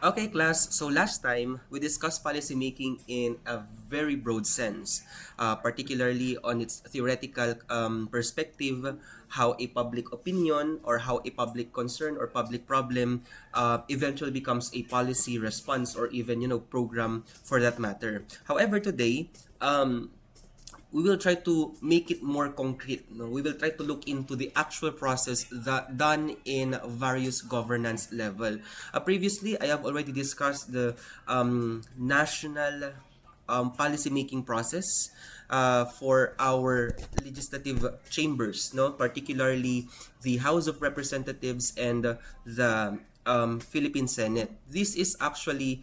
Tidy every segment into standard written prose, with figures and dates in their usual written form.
Okay, class. So last time, we discussed policymaking in a very broad sense, particularly on its theoretical perspective, how a public opinion or how a public concern or public problem eventually becomes a policy response or even, program for that matter. However, today, we will try to make it more concrete. No? We will try to look into the actual process that done in various governance level. Previously, I have already discussed the national policy making process for our legislative chambers, no, particularly the House of Representatives and the Philippine Senate. This is actually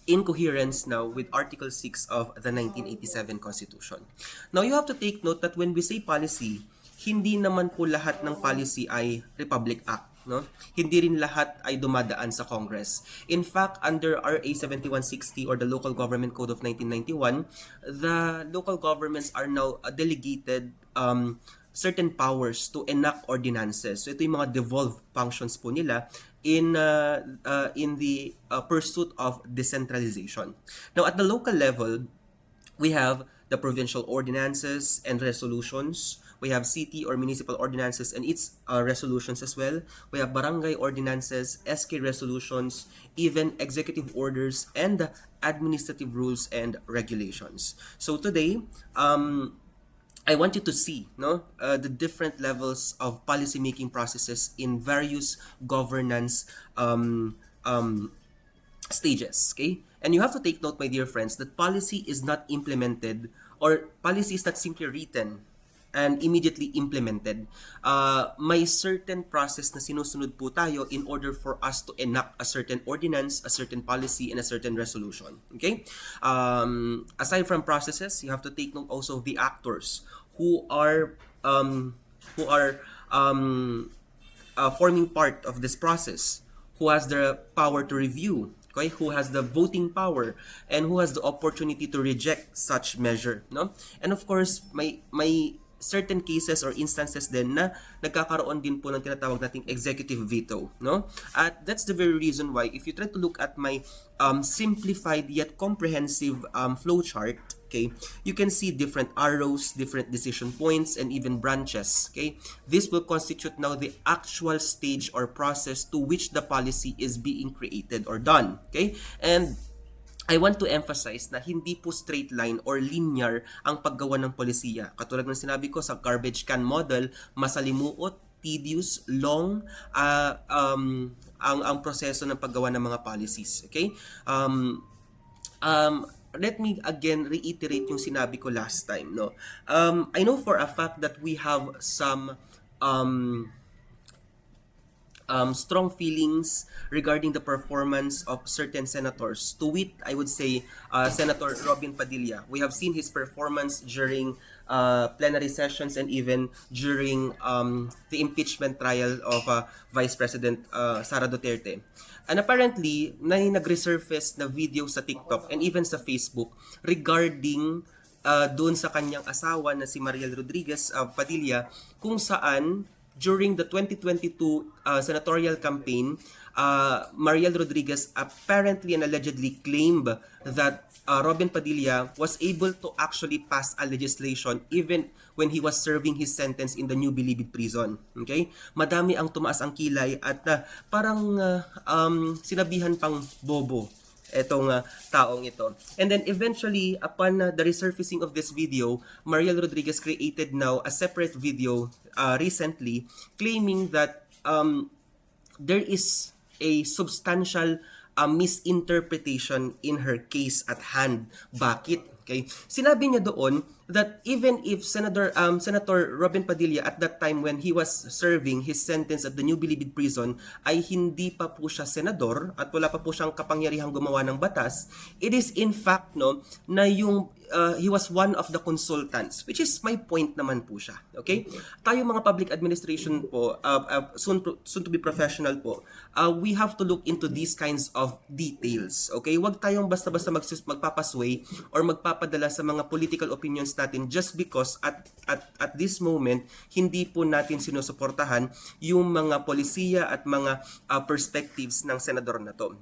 in coherence now with Article 6 of the 1987 Constitution. Now, you have to take note that when we say policy, hindi naman po lahat ng policy ay Republic Act. No? Hindi rin lahat ay dumadaan sa Congress. In fact, under RA 7160 or the Local Government Code of 1991, the local governments are now delegated certain powers to enact ordinances. So ito yung mga devolved functions po nila in the pursuit of decentralization. Now at the local level, we have the provincial ordinances and resolutions. We have city or municipal ordinances and its resolutions as well. We have barangay ordinances, SK resolutions, even executive orders and administrative rules and regulations. So today, I want you to see the different levels of policy making processes in various governance stages. Okay, and you have to take note, my dear friends, that policy is not implemented or policy is not simply written and immediately implemented. May certain process na sinusunod po tayo in order for us to enact a certain ordinance, a certain policy, and a certain resolution. Okay? Aside from processes, you have to take note also of the actors who are forming part of this process, who has the power to review, okay, who has the voting power, and who has the opportunity to reject such measure, no? And of course, may certain cases or instances din na nagkakaroon din po ng tinatawag nating executive veto, no? At that's the very reason why if you try to look at my simplified yet comprehensive flow chart, okay, you can see different arrows, different decision points, and even branches, okay? This will constitute now the actual stage or process to which the policy is being created or done, okay? And I want to emphasize na hindi po straight line or linear ang paggawa ng polisiya. Katulad ng sinabi ko sa garbage can model, masalimuot, tedious, long ang proseso ng paggawa ng mga policies. Okay? Let me again reiterate yung sinabi ko last time. No? I know for a fact that we have some strong feelings regarding the performance of certain senators. To wit, I would say Senator Robin Padilla. We have seen his performance during plenary sessions and even during the impeachment trial of Vice President Sara Duterte. And apparently, nag-resurface na video sa TikTok and even sa Facebook regarding doon sa kanyang asawa na si Mariel Rodriguez Padilla, kung saan during the 2022 senatorial campaign, Mariel Rodriguez apparently and allegedly claimed that Robin Padilla was able to actually pass a legislation even when he was serving his sentence in the New Bilibid prison. Okay? Madami ang tumaas ang kilay at parang sinabihan pang bobo etong taong ito. And then eventually, upon the resurfacing of this video, Mariel Rodriguez created now a separate video recently claiming that there is a substantial misinterpretation in her case at hand. Bakit? Okay. Sinabi niya doon that even if Senator Robin Padilla at that time when he was serving his sentence at the New Bilibid prison ay hindi pa po siya senador at wala pa po siyang kapangyarihang gumawa ng batas, it is in fact na yung he was one of the consultants, which is my point naman po siya. Okay? Tayo mga public administration po, soon to be professional po, we have to look into these kinds of details. Okay? Huwag tayong basta-basta magpapasway or magpapadala sa mga political opinions natin just because at this moment, hindi po natin sinusuportahan yung mga polisiya at mga perspectives ng senador na to.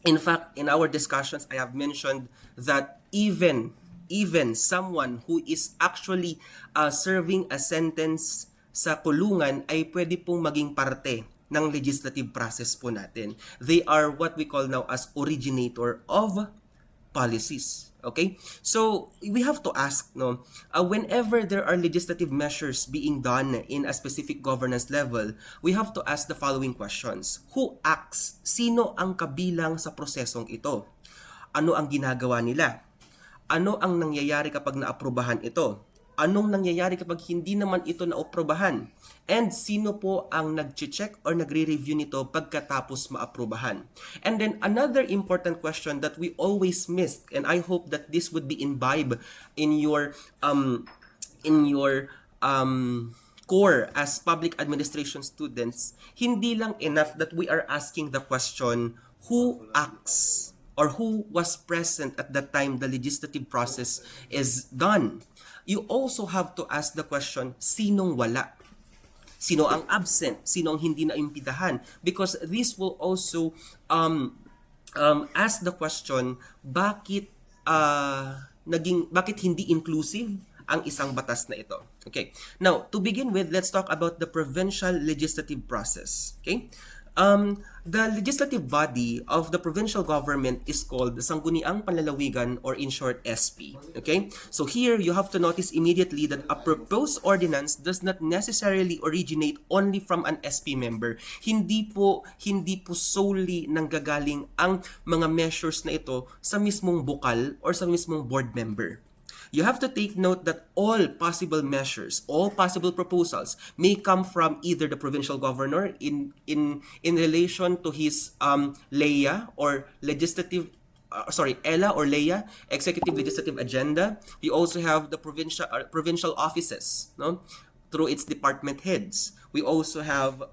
In fact, in our discussions, I have mentioned that even someone who is actually serving a sentence sa kulungan ay pwede pong maging parte ng legislative process po natin. They are what we call now as originator of policies. Okay? So, we have to ask, no, whenever there are legislative measures being done in a specific governance level, we have to ask the following questions. Who acts? Sino ang kabilang sa prosesong ito? Ano ang ginagawa nila? Ano ang nangyayari kapag naaprubahan ito? Anong nangyayari kapag hindi naman ito naaprubahan? And sino po ang nag-check or nagre-review nito pagkatapos maaprubahan? And then another important question that we always miss, and I hope that this would be imbibed in your core as public administration students, hindi lang enough that we are asking the question, who acts or who was present at the time the legislative process is done? You also have to ask the question, sinong wala? Sino ang absent? Sino ang hindi na impidahan? Because this will also ask the question, bakit hindi inclusive ang isang batas na ito? Okay. Now, to begin with, let's talk about the provincial legislative process. Okay? The legislative body of the provincial government is called Sangguniang Panlalawigan, or in short, SP. Okay? So here, you have to notice immediately that a proposed ordinance does not necessarily originate only from an SP member. Hindi po solely nanggagaling ang mga measures na ito sa mismong bukal or sa mismong board member. You have to take note that all possible measures, all possible proposals may come from either the provincial governor in relation to his LEA or ELA or LEA, executive legislative agenda. You also have the provincial offices, no, through its department heads. We also have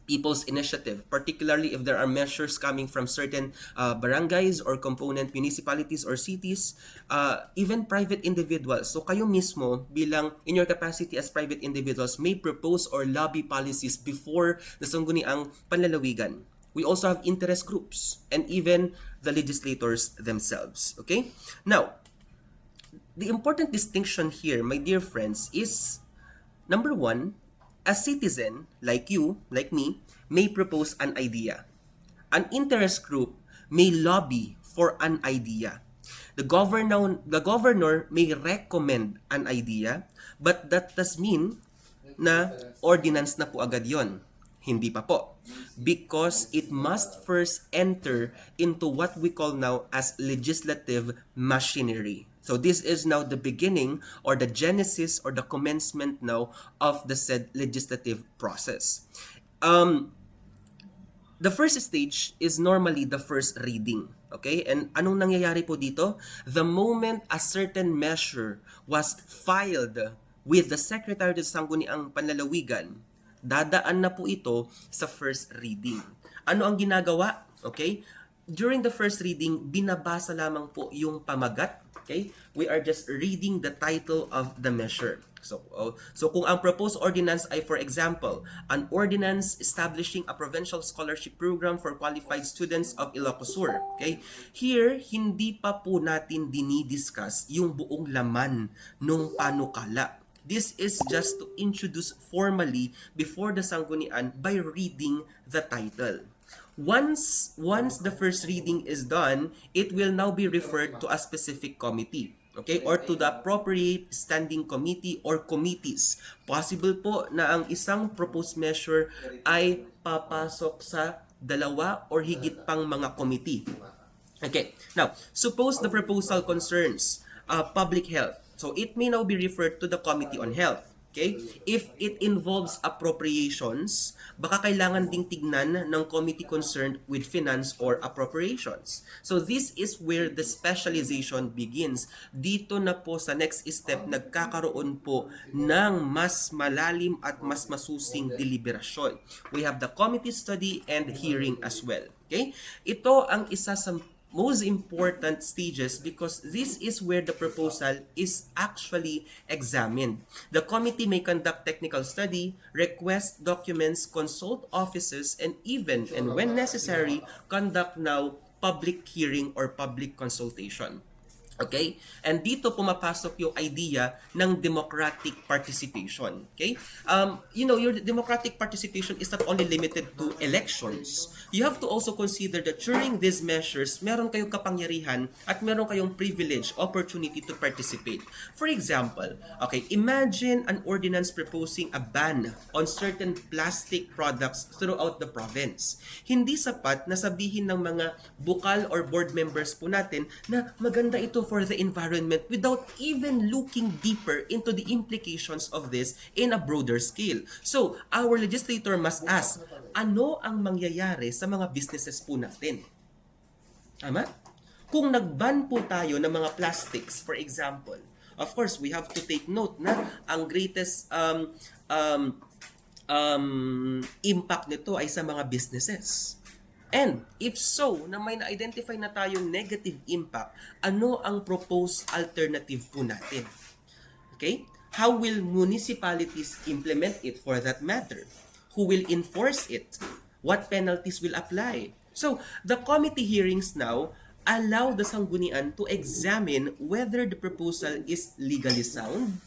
People's Initiative, particularly if there are measures coming from certain barangays or component municipalities or cities, even private individuals. So kayo mismo, bilang in your capacity as private individuals, may propose or lobby policies before the Sangguniang Panlalawigan. We also have interest groups and even the legislators themselves. Okay? Now, the important distinction here, my dear friends, is number one, a citizen, like you, like me, may propose an idea. An interest group may lobby for an idea. The governor may recommend an idea, but that does mean na ordinance na po agad yon. Hindi pa po. Because it must first enter into what we call now as legislative machinery. So this is now the beginning or the genesis or the commencement now of the said legislative process. The first stage is normally the first reading. Okay? And anong nangyayari po dito? The moment a certain measure was filed with the Secretary of Sangguniang Panlalawigan, dadaan na po ito sa first reading. Ano ang ginagawa? Okay? During the first reading, binabasa lamang po yung pamagat. Okay? We are just reading the title of the measure. So kung ang proposed ordinance ay, for example, an ordinance establishing a provincial scholarship program for qualified students of Ilocos Sur. Okay? Here, hindi pa po natin dinidiscuss yung buong laman ng panukala. This is just to introduce formally before the Sanggunian by reading the title. Once the first reading is done, it will now be referred to a specific committee, okay, or to the appropriate standing committee or committees. Possible po na ang isang proposed measure ay papasok sa dalawa or higit pang mga committee. Okay, now, suppose the proposal concerns public health. So it may now be referred to the Committee on Health. Okay? If it involves appropriations, baka kailangan ding tignan ng committee concerned with finance or appropriations. So this is where the specialization begins. Dito na po sa next step, nagkakaroon po ng mas malalim at mas masusing deliberasyon. We have the committee study and hearing as well. Okay? Ito ang isa sa most important stages because this is where the proposal is actually examined. The committee may conduct technical study, request documents, consult offices, and even, and when necessary, conduct now public hearing or public consultation. Okay? And dito pumapasok yung idea ng democratic participation. Okay? Your democratic participation is not only limited to elections. You have to also consider that during these measures, meron kayong kapangyarihan at meron kayong privilege, opportunity to participate. For example, okay, imagine an ordinance proposing a ban on certain plastic products throughout the province. Hindi sapat na sabihin ng mga bukal or board members po natin na maganda ito for the environment without even looking deeper into the implications of this in a broader scale. So, our legislator must ask, ano ang mangyayari sa mga businesses po natin? Tama? Kung nag-ban po tayo ng mga plastics, for example, of course, we have to take note na ang greatest impact nito ay sa mga businesses. And if so, na may na-identify na tayong negative impact, ano ang proposed alternative po natin? Okay? How will municipalities implement it for that matter? Who will enforce it? What penalties will apply? So, the committee hearings now allow the sanggunian to examine whether the proposal is legally sound,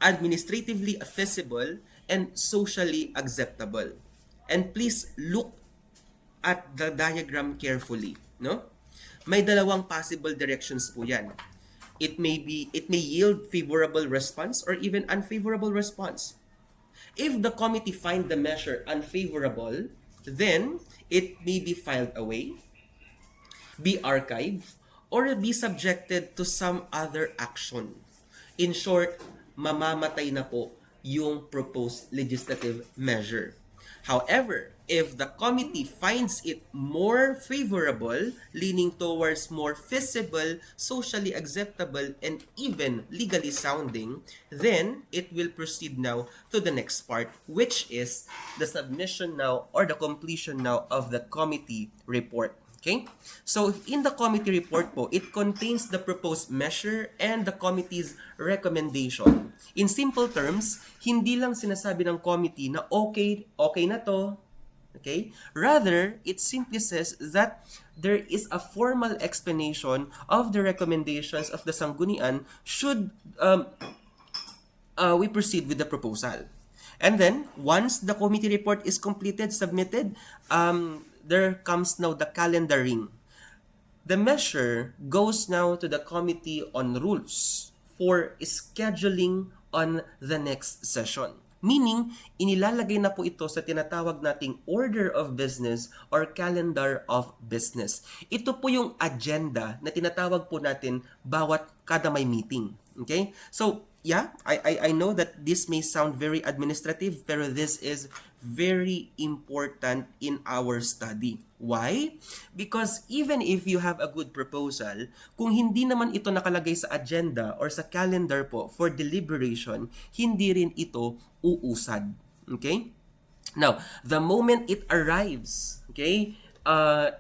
administratively feasible, and socially acceptable. And please look at the diagram carefully, no? May dalawang possible directions po 'yan. It may yield favorable response or even unfavorable response. If the committee find the measure unfavorable, then it may be filed away, be archived, or be subjected to some other action. In short, mamamatay na po yung proposed legislative measure. However, if the committee finds it more favorable, leaning towards more feasible, socially acceptable, and even legally sounding, then it will proceed now to the next part, which is the submission now or the completion now of the committee report. Okay? So, in the committee report po, it contains the proposed measure and the committee's recommendation. In simple terms, hindi lang sinasabi ng committee na okay na to. Okay? Rather, it simply says that there is a formal explanation of the recommendations of the sanggunian should we proceed with the proposal. And then, once the committee report is completed, submitted, there comes now the calendaring. The measure goes now to the Committee on Rules for scheduling on the next session. Meaning, inilalagay na po ito sa tinatawag nating order of business or calendar of business. Ito po yung agenda na tinatawag po natin bawat kada may meeting. Okay? So, yeah, I know that this may sound very administrative, pero this is very important in our study. Why? Because even if you have a good proposal, kung hindi naman ito nakalagay sa agenda or sa calendar po for deliberation, hindi rin ito uusad. Okay? Now, the moment it arrives, okay,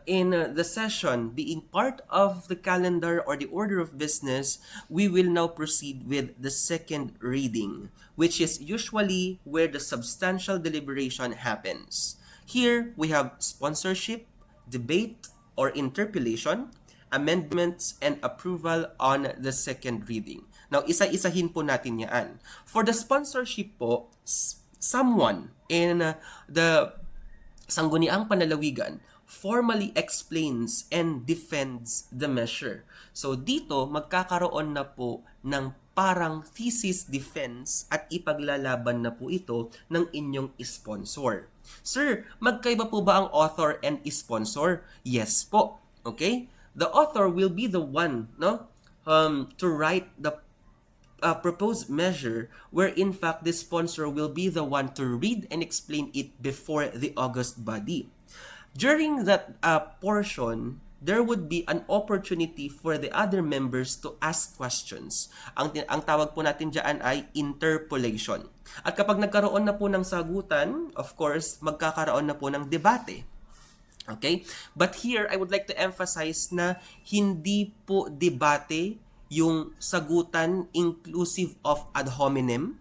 in the session being part of the calendar or the order of business, we will now proceed with the second reading, which is usually where the substantial deliberation happens. Here, we have sponsorship, debate or interpellation, amendments, and approval on the second reading. Now, isa-isahin po natin yan. For the sponsorship po, someone in the Sangguniang Panlalawigan formally explains and defends the measure. So dito, magkakaroon na po ng parang thesis defense at ipaglalaban na po ito ng inyong sponsor. Sir, magkaiba po ba ang author and sponsor? Yes po. Okay? The author will be the one, no, to write the proposed measure where in fact the sponsor will be the one to read and explain it before the August body. During that portion, there would be an opportunity for the other members to ask questions. Ang tawag po natin dyan ay interpolation. At kapag nagkaroon na po ng sagutan, of course, magkakaroon na po ng debate. Okay? But here, I would like to emphasize na hindi po debate yung sagutan inclusive of ad hominem,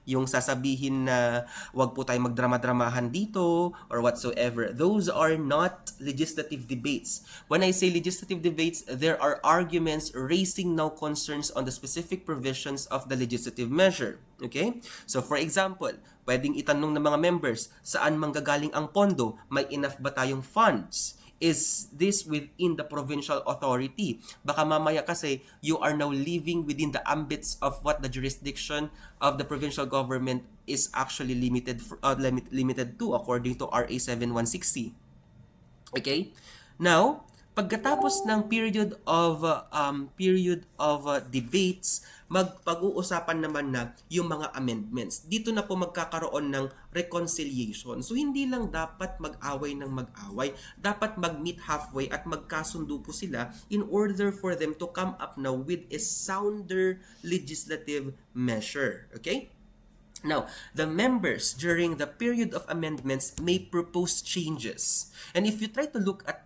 yung sasabihin na wag po tayo magdrama-dramahan dito or whatsoever. Those are not legislative debates. When I say legislative debates, there are arguments raising now concerns on the specific provisions of the legislative measure. Okay? So for example, pwedeng itanong ng mga members, saan manggagaling ang pondo? May enough ba tayong funds? Is this within the provincial authority? Baka mamaya kasi you are now living within the ambits of what the jurisdiction of the provincial government is actually limited to according to RA 7160. Okay? Now, pagkatapos ng period of debates, pag-uusapan naman na yung mga amendments. Dito na po magkakaroon ng reconciliation. So hindi lang dapat mag-away ng mag-away, dapat mag-meet halfway at magkasundo po sila in order for them to come up now with a sounder legislative measure. Okay? Now, the members during the period of amendments may propose changes. And if you try to look at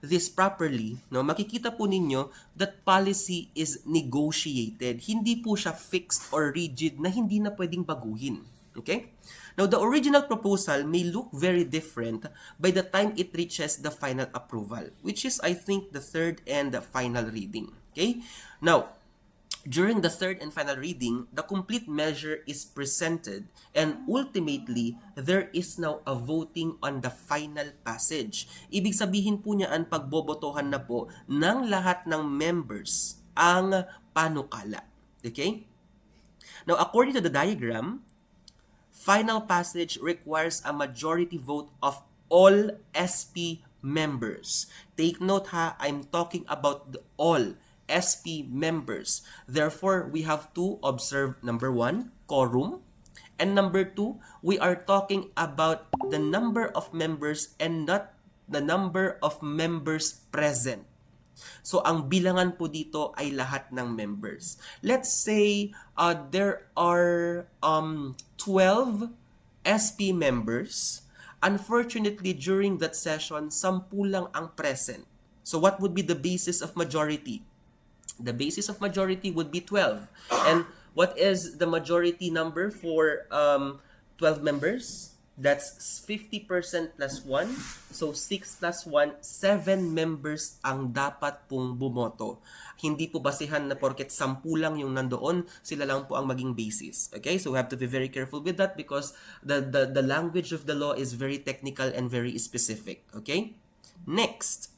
this properly, no, makikita po ninyo that policy is negotiated. Hindi po siya fixed or rigid na hindi na pwedeng baguhin. Okay? Now, the original proposal may look very different by the time it reaches the final approval, which is, I think, the third and the final reading. Okay? Now, during the third and final reading, the complete measure is presented and ultimately, there is now a voting on the final passage. Ibig sabihin po niyan, pagbobotohan na po ng lahat ng members ang panukala. Okay? Now, according to the diagram, final passage requires a majority vote of all SP members. Take note ha, I'm talking about the all SP members. Therefore, we have to observe number 1, quorum. And number 2, we are talking about the number of members and not the number of members present. So, ang bilangan po dito ay lahat ng members. Let's say there are 12 SP members. Unfortunately, during that session, 10 lang ang present. So, what would be the basis of majority? The basis of majority would be 12. And what is the majority number for 12 members? That's 50% plus 1. So 6 plus 1, 7 members ang dapat pong bumoto. Hindi po basihan na porket 10 lang yung nandoon, sila lang po ang maging basis. Okay? So we have to be very careful with that because the language of the law is very technical and very specific. Okay? Next.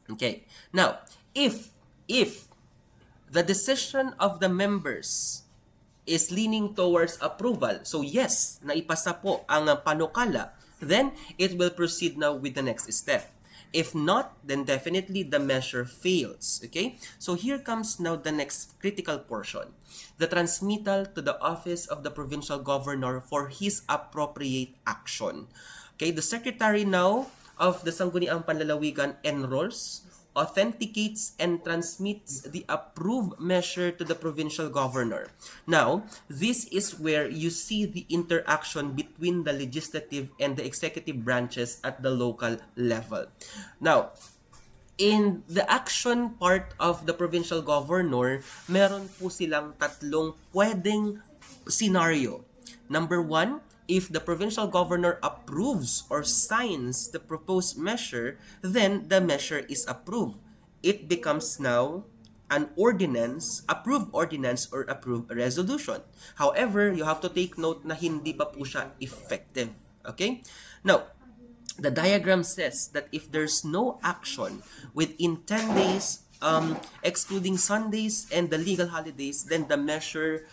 Okay. Now, if the decision of the members is leaning towards approval, so yes, naipasa po ang panukala, then it will proceed now with the next step. If not, then definitely the measure fails. Okay? So here comes now the next critical portion. The transmittal to the office of the provincial governor for his appropriate action. Okay? The secretary now of the Sangguniang Panlalawigan enrolls, authenticates, and transmits the approved measure to the provincial governor. Now, this is where you see the interaction between the legislative and the executive branches at the local level. Now, in the action part of the provincial governor, meron po silang tatlong pwedeng scenario. Number 1, if the provincial governor approves or signs the proposed measure, then the measure is approved. It becomes now an ordinance, approved ordinance or approved resolution. However, you have to take note na hindi pa po siya effective. Okay? Now, the diagram says that if there's no action within 10 days, excluding Sundays and the legal holidays, then the measure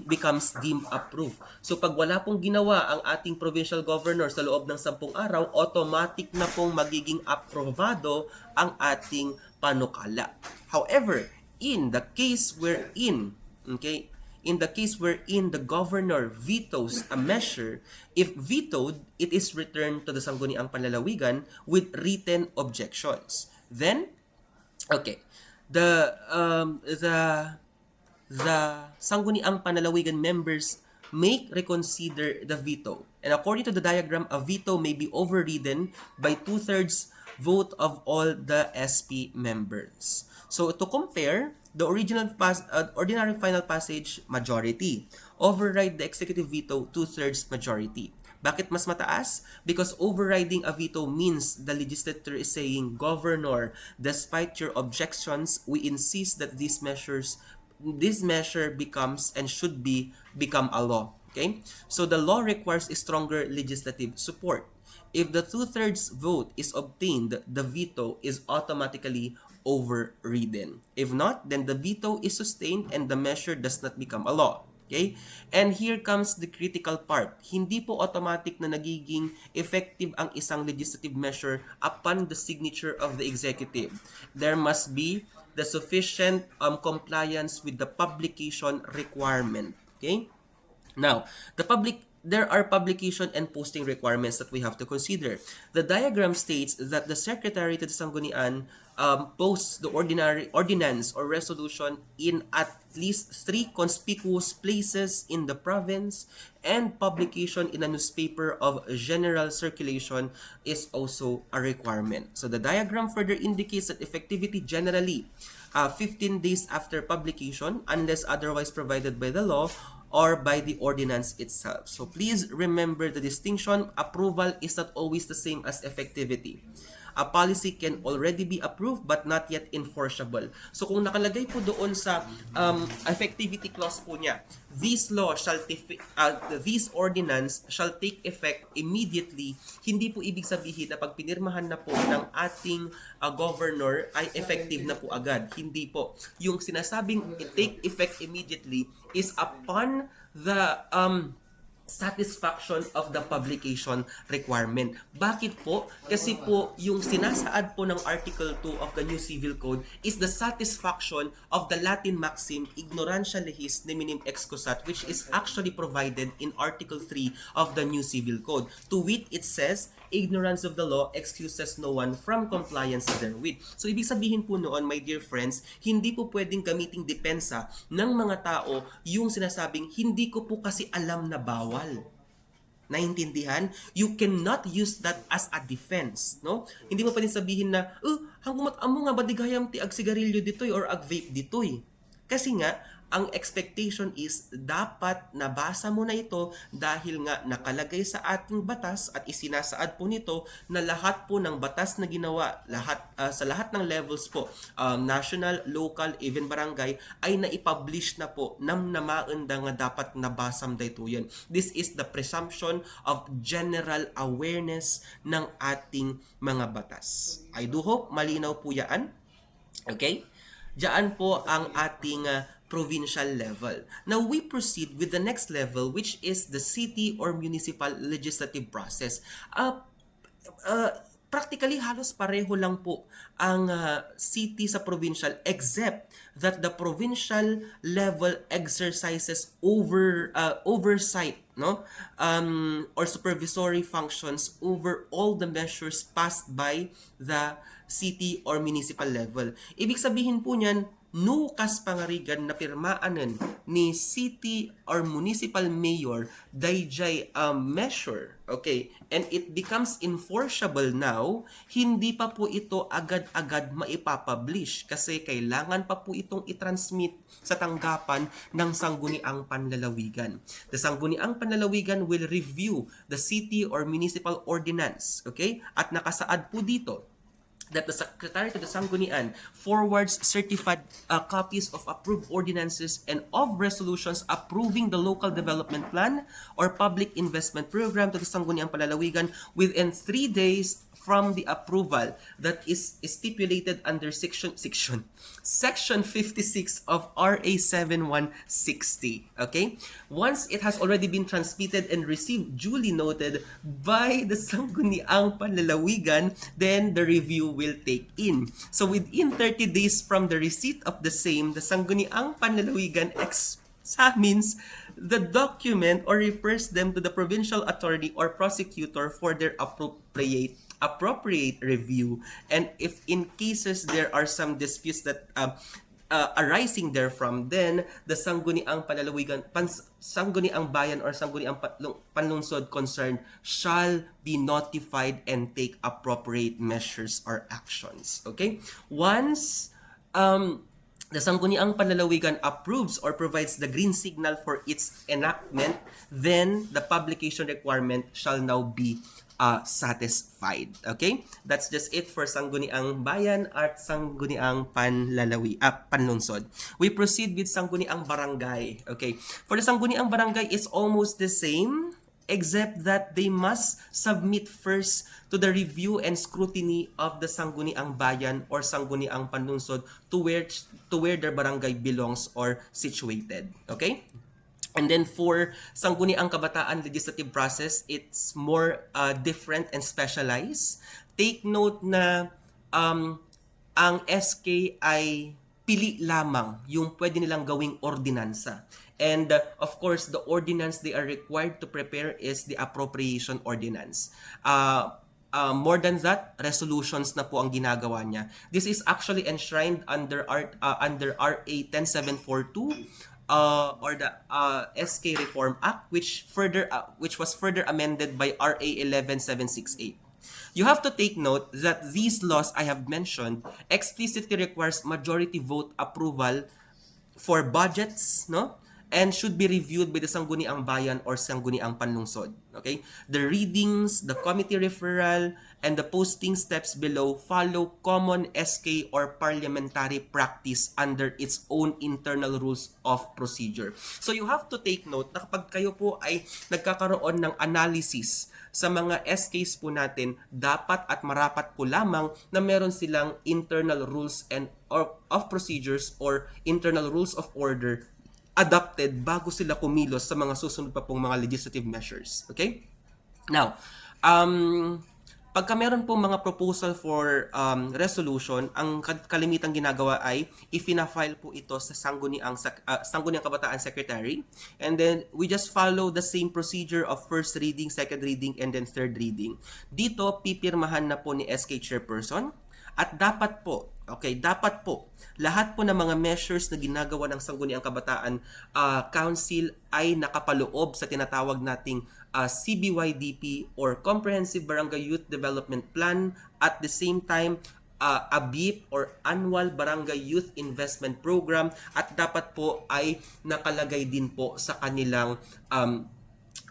becomes deemed approved. So pag wala pong ginawa ang ating provincial governor sa loob ng 10 araw, automatic na pong magiging aprobado ang ating panukala. However, in the case wherein Okay? In the case wherein the governor vetoes a measure, if vetoed, it is returned to the Sangguniang Panlalawigan with written objections. Then, okay, the um, the the Sangguniang Panlalawigan members may reconsider the veto. And according to the diagram, a veto may be overridden by two-thirds vote of all the SP members. So to compare, the ordinary final passage majority override the executive veto two-thirds majority. Bakit mas mataas? Because overriding a veto means the legislature is saying, Governor, despite your objections, we insist that this measure becomes and should become a law. Okay? So the law requires a stronger legislative support. If the two-thirds vote is obtained, the veto is automatically overridden. If not, then the veto is sustained and the measure does not become a law. Okay? And here comes the critical part. Hindi po automatic na nagiging effective ang isang legislative measure upon the signature of the executive. There must be the sufficient compliance with the publication requirement. Okay? Now, there are publication and posting requirements that we have to consider. The diagram states that the Secretary to the Sanggunian posts the ordinance or resolution in at least 3 conspicuous places in the province, and publication in a newspaper of general circulation is also a requirement. So the diagram further indicates that effectivity generally 15 days after publication unless otherwise provided by the law or by the ordinance itself. So please remember the distinction. Approval is not always the same as effectivity. A policy can already be approved but not yet enforceable. So kung nakalagay po doon sa effectivity clause po niya, this ordinance shall take effect immediately, hindi po ibig sabihin na pag pinirmahan na po ng ating governor ay effective na po agad. Hindi po. Yung sinasabing take effect immediately is upon the satisfaction of the publication requirement. Bakit po? Kasi po yung sinasaad po ng Article 2 of the New Civil Code is the satisfaction of the Latin maxim ignorantia lehis neminim excusat, which is actually provided in Article 3 of the New Civil Code. To wit, it says, ignorance of the law excuses no one from compliance therewith. So ibig sabihin po noon, my dear friends, hindi po pwedeng gamiting depensa ng mga tao yung sinasabing hindi ko po kasi alam na bawal. Naintindihan? You cannot use that as a defense, no? Hindi mo pwedeng sabihin na, hanggumat amo nga badigayam ti ag sigarilyo ditoy or ag vape ditoy. Kasi nga, ang expectation is dapat nabasa mo na ito dahil nga nakalagay sa ating batas at isinasaad po nito na lahat po ng batas na ginawa sa lahat ng levels po, national, local, even barangay, ay naipublish na po nam namaenda nga dapat nabasam dayto yan. This is the presumption of general awareness ng ating mga batas. I do hope malinaw po yan. Okay? Diyan po ang ating provincial level. Now, we proceed with the next level, which is the city or municipal legislative process. Practically, halos pareho lang po ang city sa provincial, except that the provincial level exercises oversight, no, or supervisory functions over all the measures passed by the city or municipal level. Ibig sabihin po niyan, nukas pangarigan na pirmaanan ni city or municipal mayor dayjay measure, okay, and it becomes enforceable now, hindi pa po ito agad-agad maipapublish kasi kailangan pa po itong i-transmit sa tanggapan ng Sangguniang Panlalawigan. The Sangguniang Panlalawigan will review the city or municipal ordinance, okay, at nakasaad po dito that the Secretary to the Sanggunian forwards certified copies of approved ordinances and of resolutions approving the local development plan or public investment program to the Sangguniang Panlalawigan within 3 days from the approval that is stipulated under section 56 of RA 7160. Okay? Once it has already been transmitted and received duly noted by the Sangguniang Panlalawigan, then the review will take in. So within 30 days from the receipt of the same, the Sangguniang Panlalawigan examines the document or refers them to the provincial attorney or prosecutor for their appropriate review. And if in cases there are some disputes that arising therefrom, then the Sangguniang Panlalawigan, Sangguniang Bayan or Sangguniang Panlungsod concerned shall be notified and take appropriate measures or actions. Okay? Once the Sangguniang Panlalawigan approves or provides the green signal for its enactment, then the publication requirement shall now be satisfied. Okay? That's just it for Sangguniang Bayan at Sangguniang Panlungsod. We proceed with Sangguniang Barangay. Okay? For the Sangguniang Barangay, it's almost the same, except that they must submit first to the review and scrutiny of the Sangguniang Bayan or Sangguniang Panlungsod to where their barangay belongs or situated. Okay? And then for Sangguniang Kabataan legislative process, it's more different and specialized. Take note na ang SK ay pili lamang yung pwede nilang gawing ordinansa. And of course, the ordinance they are required to prepare is the appropriation ordinance. More than that, resolutions na po ang ginagawa niya. This is actually enshrined under RA 10742 or the SK Reform Act, which was further amended by RA 11768. You have to take note that these laws I have mentioned explicitly requires majority vote approval for budgets, no? And should be reviewed by the Sangguniang Bayan or Sangguniang Panlungsod. Okay? The readings, the committee referral, and the posting steps below follow common SK or parliamentary practice under its own internal rules of procedure. So you have to take note na kapag kayo po ay nagkakaroon ng analysis sa mga SKs po natin, dapat at marapat po lamang na meron silang internal rules and of procedures or internal rules of order adopted bago sila kumilos sa mga susunod pa pong mga legislative measures. Okay? Now, pagka meron pong mga proposal for resolution, ang kalimitang ginagawa ay ifina-file po ito sa Sangguniang Kabataan Secretary, and then we just follow the same procedure of first reading, second reading, and then third reading. Dito, pipirmahan na po ni SK Chairperson at dapat po, lahat po ng mga measures na ginagawa ng Sangguniang Kabataan Council ay nakapaloob sa tinatawag nating CBYDP or Comprehensive Barangay Youth Development Plan, at the same time a BIP or Annual Barangay Youth Investment Program, at dapat po ay nakalagay din po sa kanilang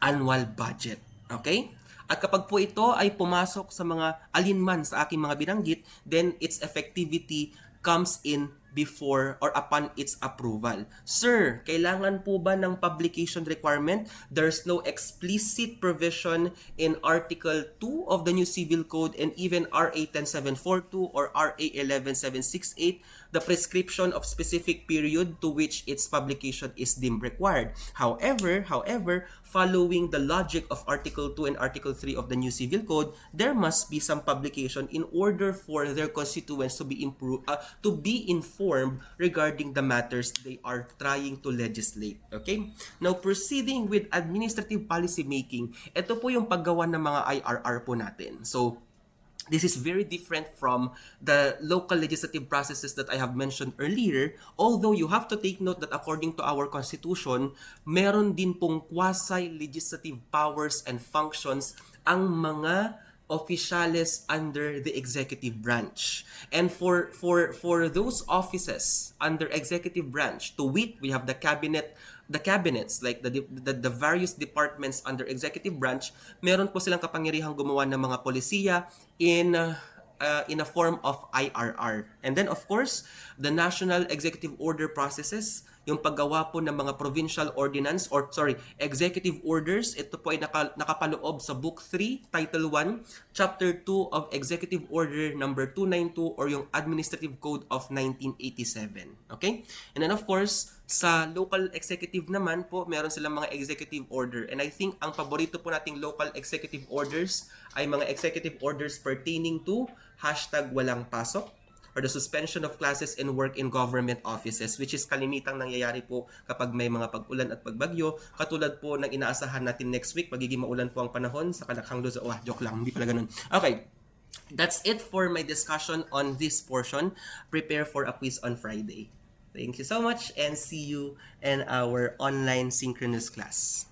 annual budget. Okay? At kapag po ito ay pumasok sa mga alinman sa aking mga binanggit, then its effectivity comes in before or upon its approval. Sir, kailangan po ba ng publication requirement? There's no explicit provision in Article 2 of the New Civil Code and even RA 10742 or RA 11768, the prescription of specific period to which its publication is deemed required. However, following the logic of Article 2 and Article 3 of the New Civil Code, there must be some publication in order for their constituents to be informed regarding the matters they are trying to legislate. Okay? Now, proceeding with administrative policy making, ito po yung paggawa ng mga IRR po natin. So, this is very different from the local legislative processes that I have mentioned earlier, although you have to take note that according to our Constitution, meron din pong quasi-legislative powers and functions ang mga officiales under the executive branch. And for those offices under executive branch, to wit, we have the cabinets, like the various departments under executive branch, meron po silang kapangyarihang gumawa ng mga polisiya in a form of IRR. And then of course, the national executive order processes, yung paggawa po ng mga provincial ordinance or executive orders. Ito po ay nakapaloob sa Book 3, Title 1, Chapter 2 of Executive Order number 292 or yung Administrative Code of 1987. Okay? And then of course, sa local executive naman po, meron silang mga executive order. And I think ang paborito po nating local executive orders ay mga executive orders pertaining to #walang pasok or the suspension of classes and work in government offices, which is kalimitang nangyayari po kapag may mga pag-ulan at pagbagyo. Katulad po ng inaasahan natin next week, magiging maulan po ang panahon sa Kalakhang Luzon. Joke lang, hindi pala ganun. Okay, that's it for my discussion on this portion. Prepare for a quiz on Friday. Thank you so much and see you in our online synchronous class.